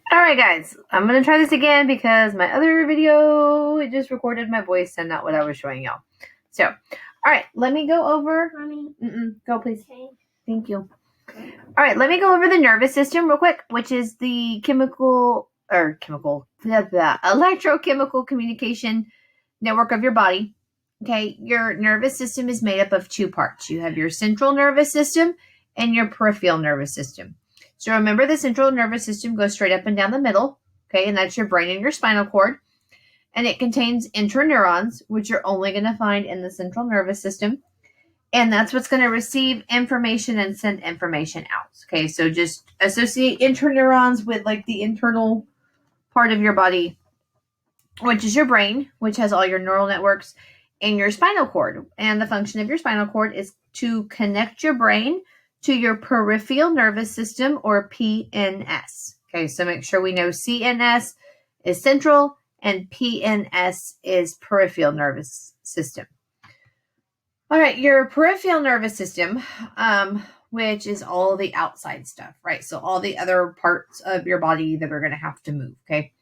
Alright guys, I'm going to try this again because my other video, it just recorded my voice and not what I was showing y'all. So, alright, let me go over... Mommy. Go please. Okay. Thank you. Alright, let me go over the nervous system real quick, which is the electrochemical communication network of your body. Okay, your nervous system is made up of two parts. You have your central nervous system and your peripheral nervous system. So remember, the central nervous system goes straight up and down the middle, okay, and that's your brain and your spinal cord. And it contains interneurons, which you're only going to find in the central nervous system. And that's what's going to receive information and send information out. Okay, so just associate interneurons with like the internal part of your body, which is your brain, which has all your neural networks, and your spinal cord. And the function of your spinal cord is to connect your brain to your peripheral nervous system, or PNS. Okay, so make sure we know CNS is central and PNS is peripheral nervous system. All right, your peripheral nervous system, which is all the outside stuff, right? So all the other parts of your body that are going to have to move, okay?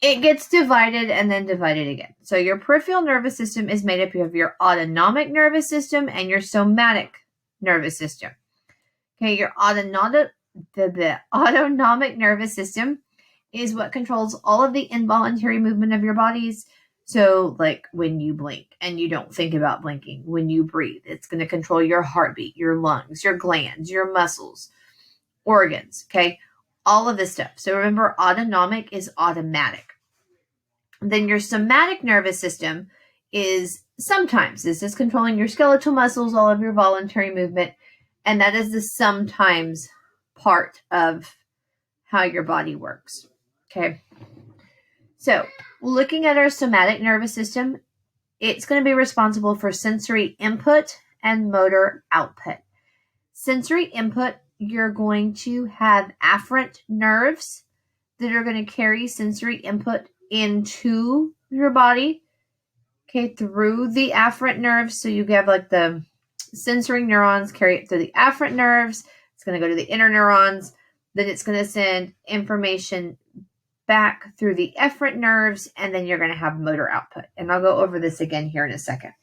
It gets divided and then divided again. So your peripheral nervous system is made up of your autonomic nervous system and your somatic nervous system. Okay, your autonomic nervous system is what controls all of the involuntary movement of your bodies. So like when you blink and you don't think about blinking, when you breathe, it's going to control your heartbeat, your lungs, your glands, your muscles, organs, okay? All of this stuff. So remember, autonomic is automatic. Then your somatic nervous system is sometimes, this is controlling your skeletal muscles, all of your voluntary movement, and that is the sometimes part of how your body works. Okay. So looking at our somatic nervous system, it's going to be responsible for sensory input and motor output. Sensory input, you're going to have afferent nerves that are going to carry sensory input into your body, okay, through the afferent nerves. So you have like the sensory neurons carry it through the afferent nerves. It's going to go to the interneurons. Then it's going to send information back through the efferent nerves, and then you're going to have motor output. And I'll go over this again here in a second.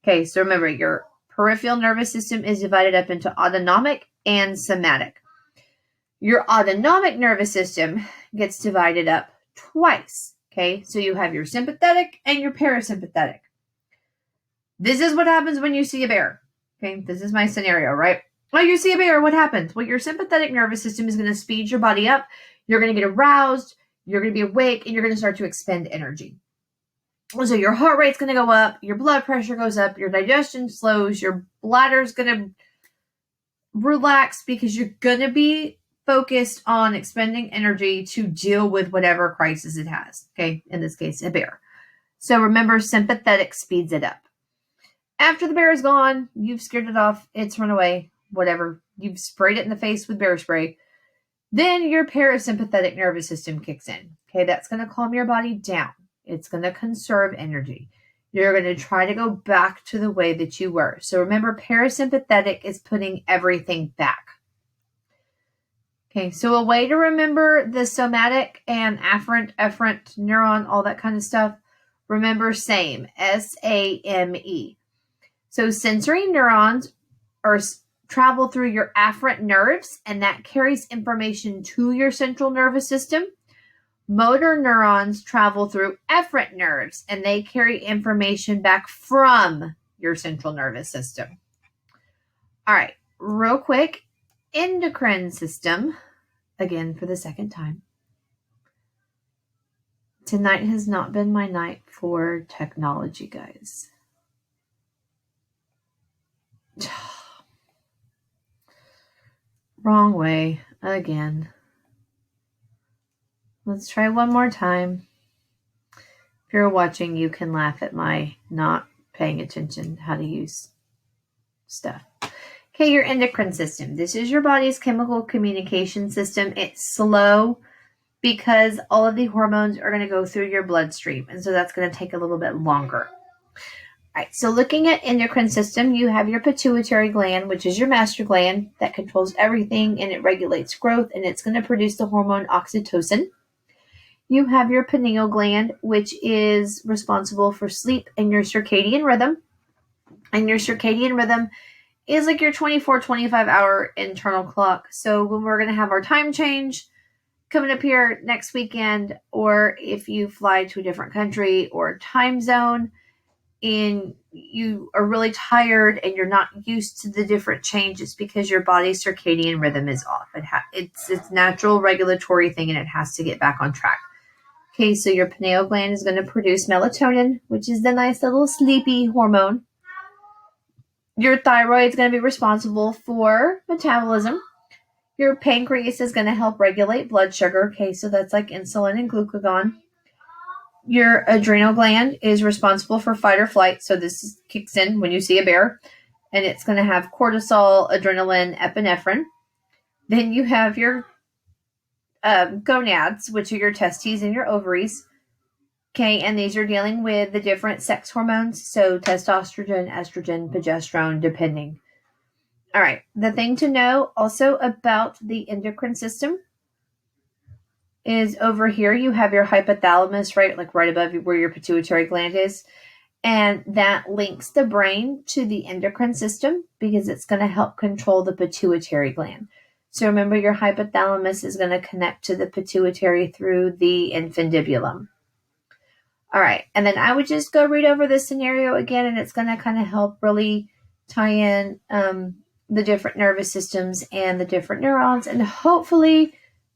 Okay, so remember, your peripheral nervous system is divided up into autonomic and somatic. Your autonomic nervous system gets divided up twice. Okay, so you have your sympathetic and your parasympathetic. This is what happens when you see a bear. Okay, this is my scenario, right? Oh, you see a bear, what happens? Well, your sympathetic nervous system is going to speed your body up. You're going to get aroused, you're going to be awake, and you're going to start to expend energy. So your heart rate's going to go up, your blood pressure goes up, your digestion slows, your bladder's going to relax because you're going to be focused on expending energy to deal with whatever crisis it has. Okay, in this case, a bear. So remember, sympathetic speeds it up. After the bear is gone, you've scared it off, it's run away, whatever. You've sprayed it in the face with bear spray. Then your parasympathetic nervous system kicks in. Okay, that's going to calm your body down. It's going to conserve energy. You're going to try to go back to the way that you were. So remember, parasympathetic is putting everything back. Okay, so a way to remember the somatic and efferent neuron, all that kind of stuff, remember SAME, S-A-M-E. So sensory neurons travel through your afferent nerves, and that carries information to your central nervous system. Motor neurons travel through efferent nerves, and they carry information back from your central nervous system. All right, real quick, endocrine system, again for the second time. Tonight has not been my night for technology, guys. Wrong way again. Let's try one more time. If you're watching, you can laugh at my not paying attention how to use stuff. Okay, your endocrine system. This is your body's chemical communication system. It's slow because all of the hormones are going to go through your bloodstream, and so that's going to take a little bit longer. right, so looking at endocrine system, you have your pituitary gland, which is your master gland that controls everything, and it regulates growth, and it's going to produce the hormone oxytocin. You have your pineal gland, which is responsible for sleep and your circadian rhythm. And your circadian rhythm is like your 24, 25-hour internal clock. So when we're going to have our time change coming up here next weekend, or if you fly to a different country or time zone and you are really tired and you're not used to the different changes because your body's circadian rhythm is off. It's natural regulatory thing, and it has to get back on track. Okay, so your pineal gland is going to produce melatonin, which is the nice little sleepy hormone. Your thyroid is going to be responsible for metabolism. Your pancreas is going to help regulate blood sugar. Okay, so that's like insulin and glucagon. Your adrenal gland is responsible for fight or flight. So this kicks in when you see a bear. And it's going to have cortisol, adrenaline, epinephrine. Then you have your gonads, which are your testes and your ovaries. Okay, and these are dealing with the different sex hormones. So testosterone, estrogen, progesterone, depending. All right, the thing to know also about the endocrine system is over here you have your hypothalamus, right? Like right above where your pituitary gland is. And that links the brain to the endocrine system because it's going to help control the pituitary gland. So remember, your hypothalamus is going to connect to the pituitary through the infundibulum. All right, and then I would just go read over this scenario again, and it's going to kind of help really tie in the different nervous systems and the different neurons, and hopefully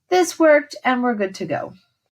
this worked and we're good to go.